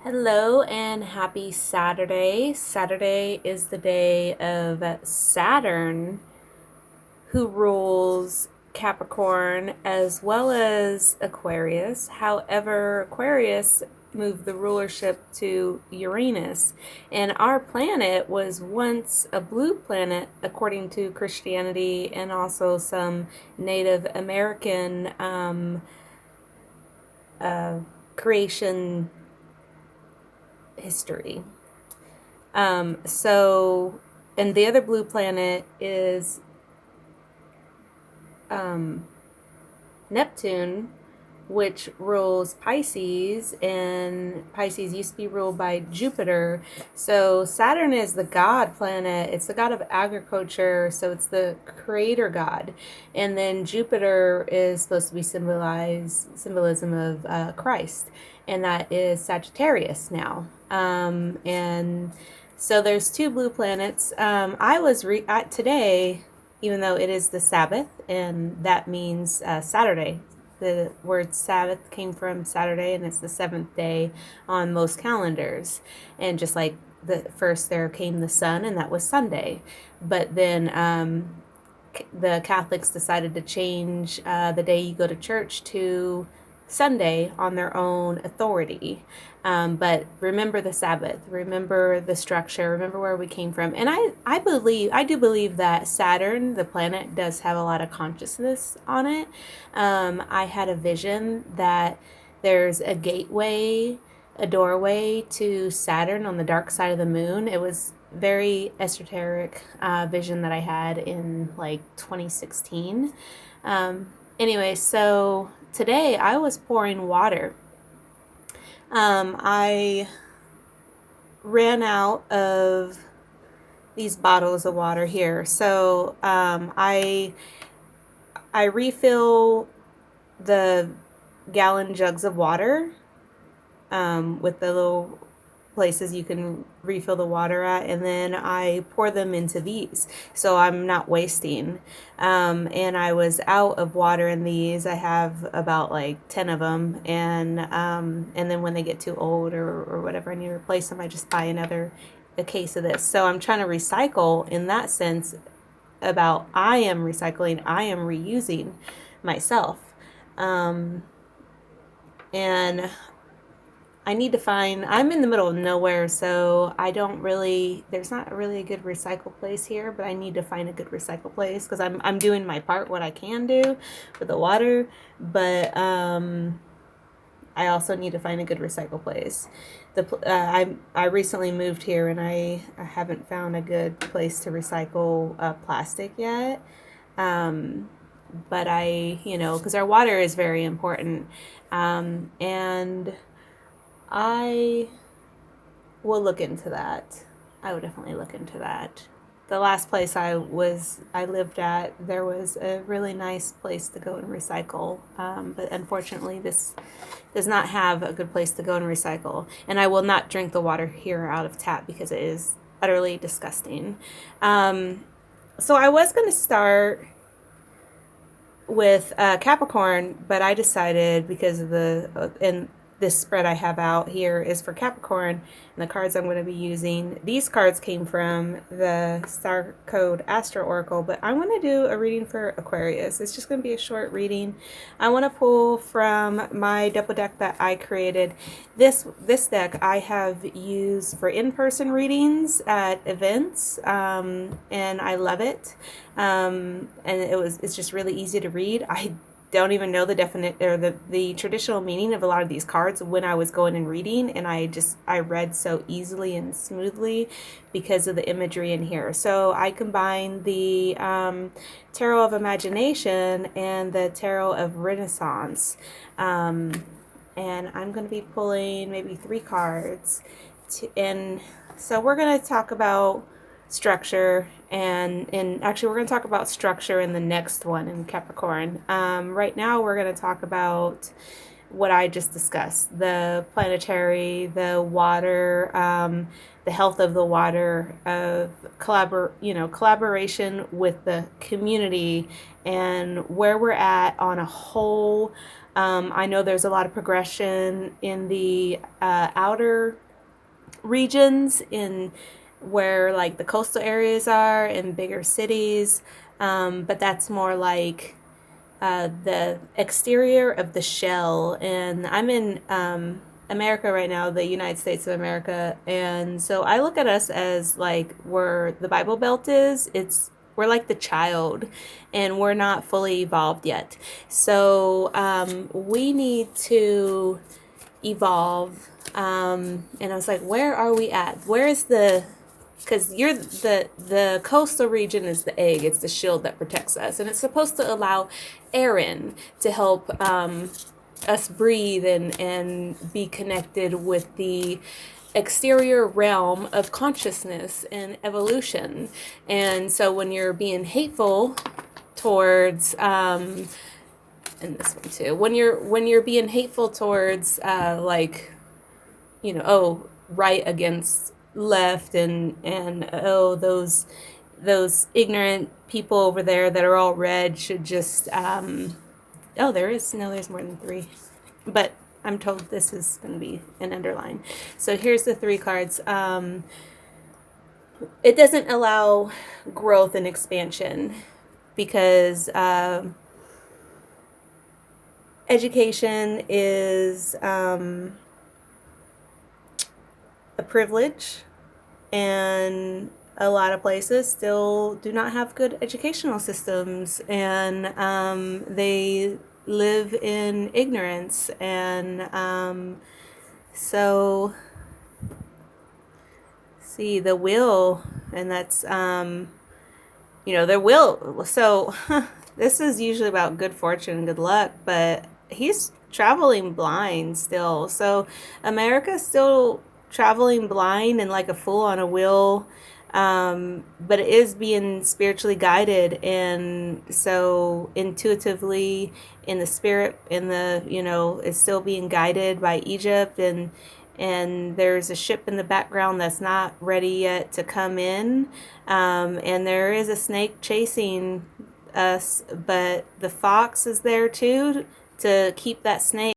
Hello and happy Saturday. Saturday is the day of Saturn, who rules Capricorn as well as Aquarius. However, Aquarius moved the rulership to Uranus, and our planet was once a blue planet according to Christianity and also some Native American creation history. And the other blue planet is um, Neptune, which rules Pisces, and Pisces used to be ruled by Jupiter. So Saturn is the god planet. It's the god of agriculture, so it's the creator god. And then Jupiter is supposed to be symbolism of Christ, and that is Sagittarius now. And so there's two blue planets. I was today, even though it is the Sabbath, and that means Saturday. The word Sabbath came from Saturday, and it's the seventh day on most calendars. And just like the first, there came the sun, and that was Sunday. But then the Catholics decided to change the day you go to church to Sunday on their own authority. But remember the Sabbath, remember the structure, remember where we came from. And I do believe that Saturn, the planet, does have a lot of consciousness on it. I had a vision that there's a gateway, a doorway to Saturn on the dark side of the moon. It was very esoteric vision that I had in like 2016. Anyway, so today I was pouring water. I ran out of these bottles of water here, so I refill the gallon jugs of water with the little places you can refill the water at, and then I pour them into these so I'm not wasting. And I was out of water in these. I have about like 10 of them, and then when they get too old or whatever I need to replace them, I just buy a case of this. So I'm trying to recycle in that sense. About I am recycling, I am reusing myself. And I need to find, I'm in the middle of nowhere, so I don't really, there's not really a good recycle place here, but I need to find a good recycle place because I'm doing my part, what I can do with the water, but I also need to find a good recycle place. I recently moved here, and I haven't found a good place to recycle plastic yet. Um, but because our water is very important, and I will look into that. I would definitely look into that. The last place I lived at, there was a really nice place to go and recycle, but unfortunately, this does not have a good place to go and recycle. And I will not drink the water here out of tap because it is utterly disgusting. So I was going to start with Capricorn, but I decided because of and this spread I have out here is for Capricorn, and the cards I'm going to be using. These cards came from the Star Code Astro Oracle, but I'm going to do a reading for Aquarius. It's just going to be a short reading. I want to pull from my double deck that I created. This deck I have used for in-person readings at events, and I love it. And it's just really easy to read. I don't even know the definite or the traditional meaning of a lot of these cards when I was going and reading, and I read so easily and smoothly because of the imagery in here. So I combine the Tarot of Imagination and the Tarot of Renaissance, and I'm going to be pulling maybe 3 cards, and so we're going to talk about structure, and actually we're going to talk about structure in the next one in Capricorn. Right now we're going to talk about what I just discussed, the planetary, the water, the health of the water, of collaboration with the community, and where we're at on a whole. I know there's a lot of progression in the outer regions, in where like the coastal areas are in bigger cities, but that's more like the exterior of the shell. And I'm in America right now, the United States of America, and so I look at us as like where the Bible Belt is. We're like the child, and we're not fully evolved yet. So we need to evolve. And I was like, where are we at? Where is the, because you're the coastal region is the egg. It's the shield that protects us, and it's supposed to allow Aaron to help us breathe and be connected with the exterior realm of consciousness and evolution. And so when you're being hateful towards and this one too, when you're being hateful towards like, oh, right against left, and oh, those ignorant people over there that are all red should just oh, there's more than three, but I'm told this is going to be an underline. So here's the three cards. It doesn't allow growth and expansion, because education is a privilege, and a lot of places still do not have good educational systems, and they live in ignorance. And so see the will, and that's their will. So this is usually about good fortune and good luck, but he's traveling blind still. So America's still traveling blind and like a fool on a wheel, but it is being spiritually guided. And so intuitively, in the spirit, in the, it's still being guided by Egypt. And there's a ship in the background that's not ready yet to come in, and there is a snake chasing us, but the fox is there too to keep that snake